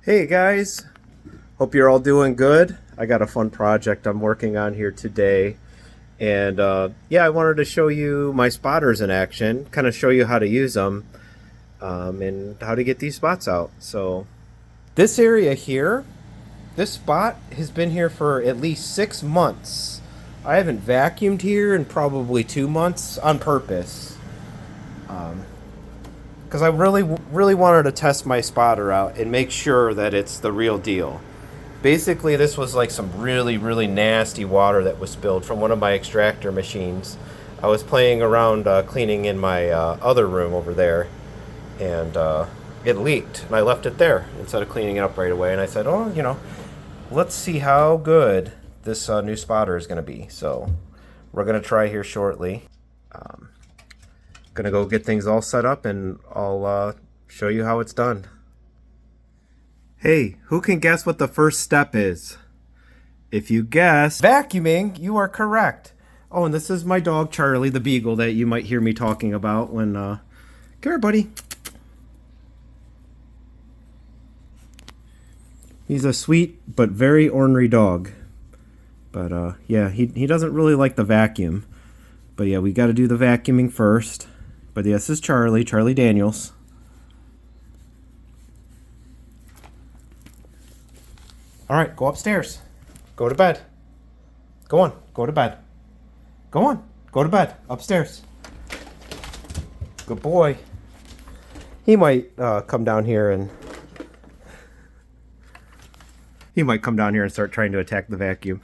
Hey guys, hope you're all doing good. I got a fun project I'm working on here today. And yeah, I wanted to show you my spotters in action, kind of show you how to use them and how to get these spots out. So this area here, this spot has been here for at least 6 months. I haven't vacuumed here in probably 2 months on purpose. Because I really wanted to test my spotter out and make sure that it's the real deal. Basically, this was like some really nasty water that was spilled from one of my extractor machines. I was playing around cleaning in my other room over there, and it leaked, and I left it there instead of cleaning it up right away. And I said, oh, let's see how good this new spotter is going to be. So we're going to try here shortly. Gonna go get things all set up, and I'll show you how it's done. Hey, who can guess what the first step is? If you guess vacuuming, you are correct. Oh, and this is my dog Charlie, the beagle that you might hear me talking about when come here, buddy. He's a sweet but very ornery dog. But yeah, he doesn't really like the vacuum. But yeah, we got to do the vacuuming first. But yes, this is Charlie Daniels. All right, go upstairs. Go to bed. Go on, go to bed. Go on, go to bed. Upstairs. Good boy. He might come down here and start trying to attack the vacuum.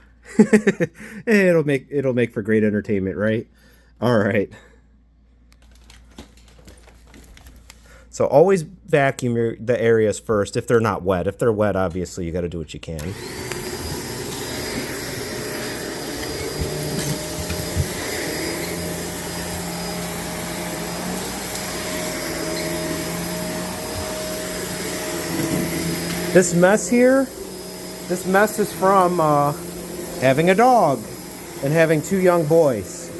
it'll make for great entertainment, right? All right. So always vacuum the areas first if they're not wet. If they're wet, obviously you got to do what you can. This mess here, this mess is from having a dog and having two young boys.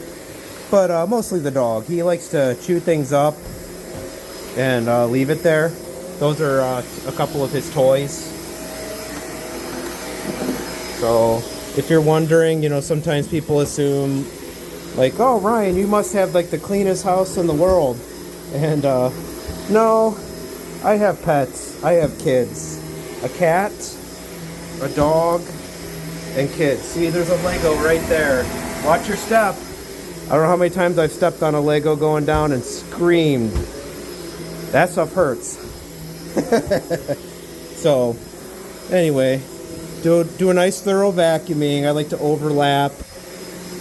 But mostly the dog. He likes to chew things up and leave it there. Those are a couple of his toys. So if you're wondering, sometimes people assume like, oh, Ryan, you must have like the cleanest house in the world. And no, I have pets. I have kids. A cat, a dog, and kids. See, there's a Lego right there. Watch your step. I don't know how many times I've stepped on a Lego going down and screamed. That stuff hurts. So, anyway, do a nice thorough vacuuming. I like to overlap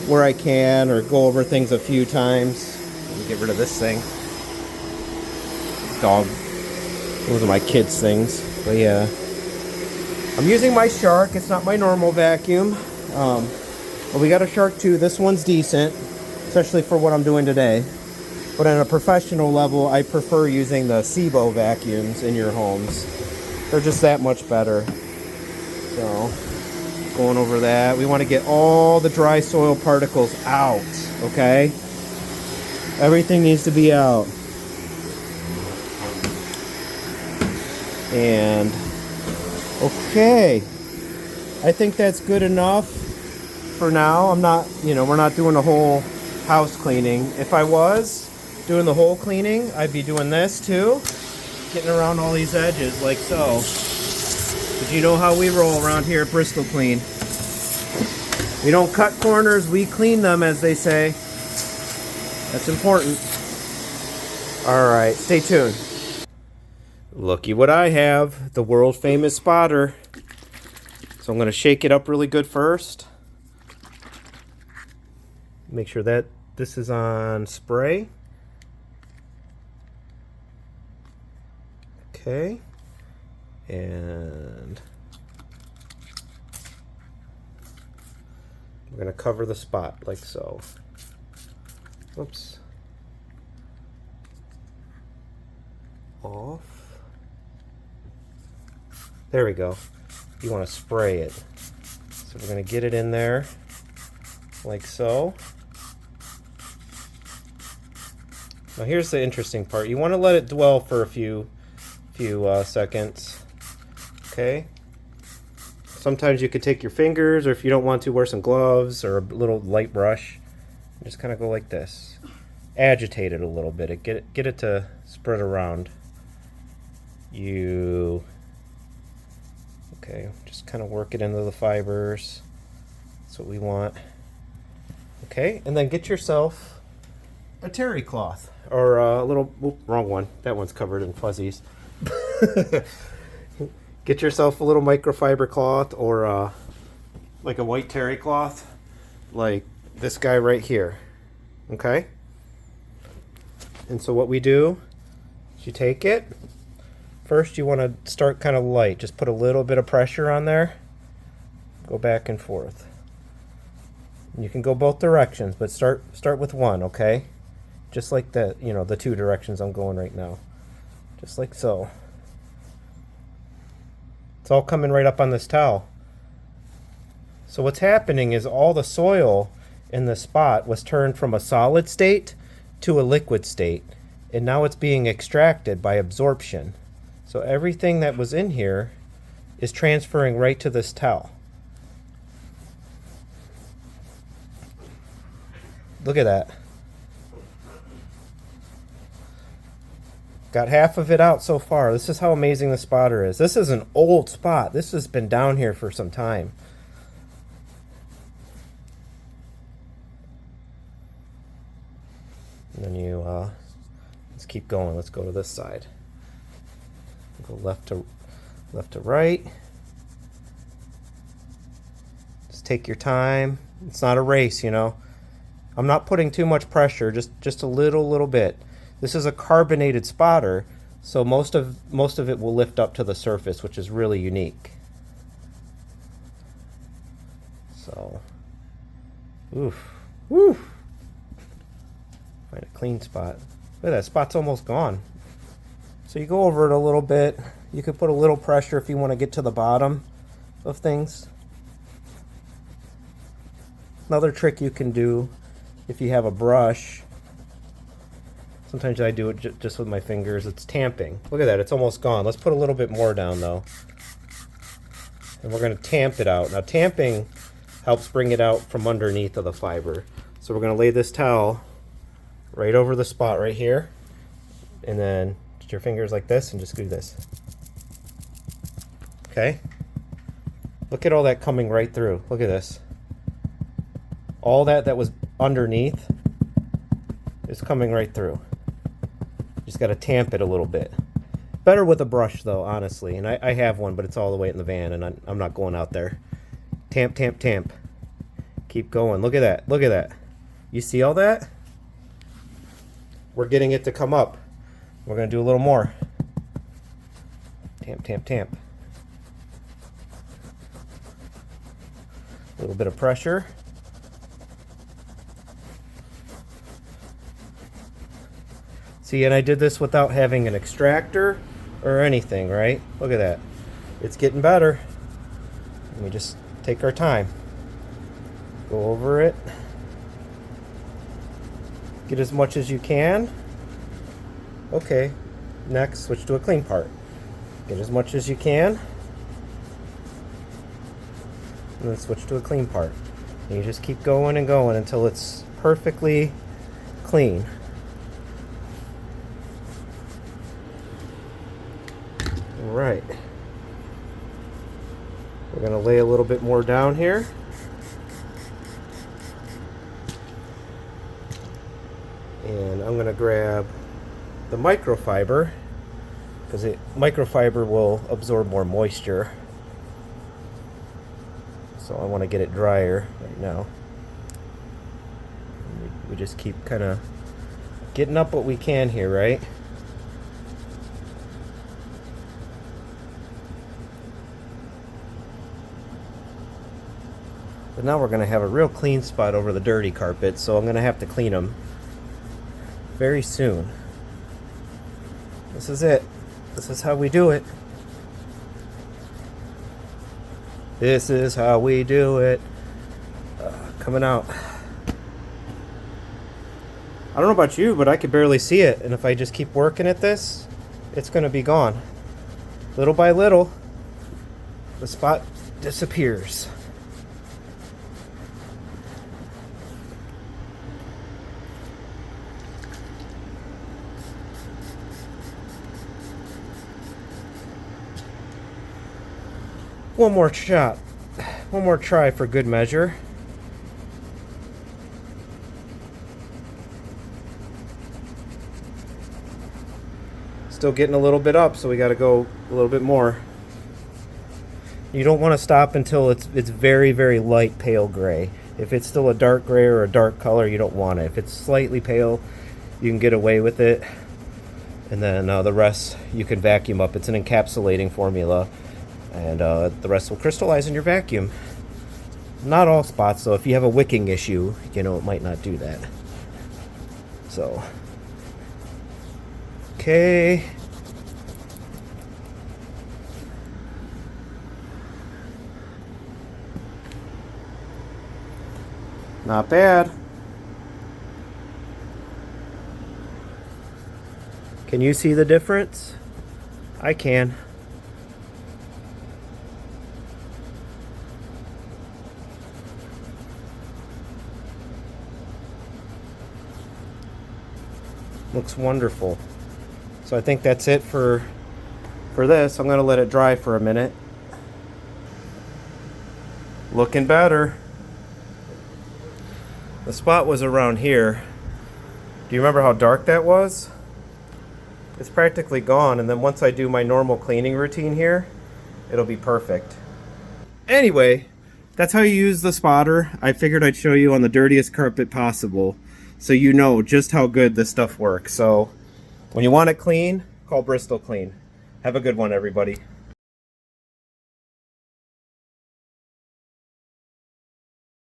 where I can or go over things a few times. Let me get rid of this thing. Dog. Those are my kids' things. But yeah. I'm using my Shark. It's not my normal vacuum. But we got a Shark too. This one's decent, especially for what I'm doing today. But on a professional level, I prefer using the SIBO vacuums in your homes. They're just that much better. So, going over that. We want to get all the dry soil particles out, okay? Everything needs to be out. And, okay. I think that's good enough for now. I'm not, we're not doing a whole house cleaning. If I was doing the whole cleaning, I'd be doing this too, getting around all these edges like so. But you know how we roll around here at Bristol Clean. We don't cut corners, we clean them, as they say. That's important. Alright, stay tuned. Looky what I have, the world famous spotter. So I'm going to shake it up really good first. Make sure that this is on spray. Okay, and we're going to cover the spot like so. Oops. Off. There we go. You want to spray it. So we're going to get it in there like so. Now here's the interesting part. You want to let it dwell for a few seconds. Okay. Sometimes you could take your fingers, or if you don't want to, wear some gloves or a little light brush. Just kind of go like this. Agitate it a little bit. Get it to spread around. Okay, just kind of work it into the fibers. That's what we want. Okay, and then get yourself a terry cloth or a little, wrong one. That one's covered in fuzzies. Get yourself a little microfiber cloth or like a white terry cloth, like this guy right here. Okay? And so what we do is you take it. First you want to start kind of light. Just put a little bit of pressure on there. Go back and forth. And you can go both directions, but start with one, okay? Just like that, you know, the two directions I'm going right now. Just like so. It's all coming right up on this towel. So what's happening is all the soil in the spot was turned from a solid state to a liquid state, and now it's being extracted by absorption. So everything that was in here is transferring right to this towel. Look at that. Got half of it out so far. This is how amazing the spotter is. This is an old spot. This has been down here for some time. And then you, let's keep going. Let's go to this side. Go left to right. Just take your time. It's not a race, you know. I'm not putting too much pressure, just a little bit. This is a carbonated spotter, so most of it will lift up to the surface, which is really unique. So, oof, woo. Find a clean spot. Look at that, spot's almost gone. So you go over it a little bit. You could put a little pressure if you want to get to the bottom of things. Another trick you can do if you have a brush, sometimes I do it just with my fingers, it's tamping. Look at that, it's almost gone. Let's put a little bit more down though. And we're going to tamp it out. Now tamping helps bring it out from underneath of the fiber. So we're going to lay this towel right over the spot right here, and then just your fingers like this and just do this. Okay? Look at all that coming right through. Look at this. All that was underneath is coming right through. Just got to tamp it a little bit. Better with a brush though, honestly. And I have one, but it's all the way in the van, and I'm not going out there. Tamp, tamp, tamp. Keep going. Look at that. Look at that. You see all that? We're getting it to come up. We're going to do a little more. Tamp, tamp, tamp. A little bit of pressure. See, and I did this without having an extractor or anything, right? Look at that. It's getting better. Let me just take our time. Go over it. Get as much as you can. Okay, next, switch to a clean part. Get as much as you can. And then switch to a clean part. And you just keep going and going until it's perfectly clean. Right. We're going to lay a little bit more down here. And I'm going to grab the microfiber, because microfiber will absorb more moisture. So I want to get it drier right now. We just keep kind of getting up what we can here, right? But now we're going to have a real clean spot over the dirty carpet, so I'm going to have to clean them very soon. This is it. This is how we do it. This is how we do it. Coming out. I don't know about you, but I could barely see it. And if I just keep working at this, it's going to be gone. Little by little. the spot disappears. One more shot. One more try for good measure. Still getting a little bit up, so we got to go a little bit more. You don't want to stop until it's very, very light pale gray. If it's still a dark gray or a dark color, you don't want it. If it's slightly pale, you can get away with it. And then the rest you can vacuum up. It's an encapsulating formula, and the rest will crystallize in your vacuum. Not all spots, though. If you have a wicking issue, you know, it might not do that. So, okay. Not bad. Can you see the difference? I can. Looks wonderful. So I think that's it for this. I'm going to let it dry for a minute. Looking better. The spot was around here. Do you remember how dark that was? It's practically gone, and then once I do my normal cleaning routine here, it'll be perfect. Anyway, that's how you use the spotter. I figured I'd show you on the dirtiest carpet possible, so you know just how good this stuff works. So when you want it clean, call Bristol Clean. Have a good one, everybody.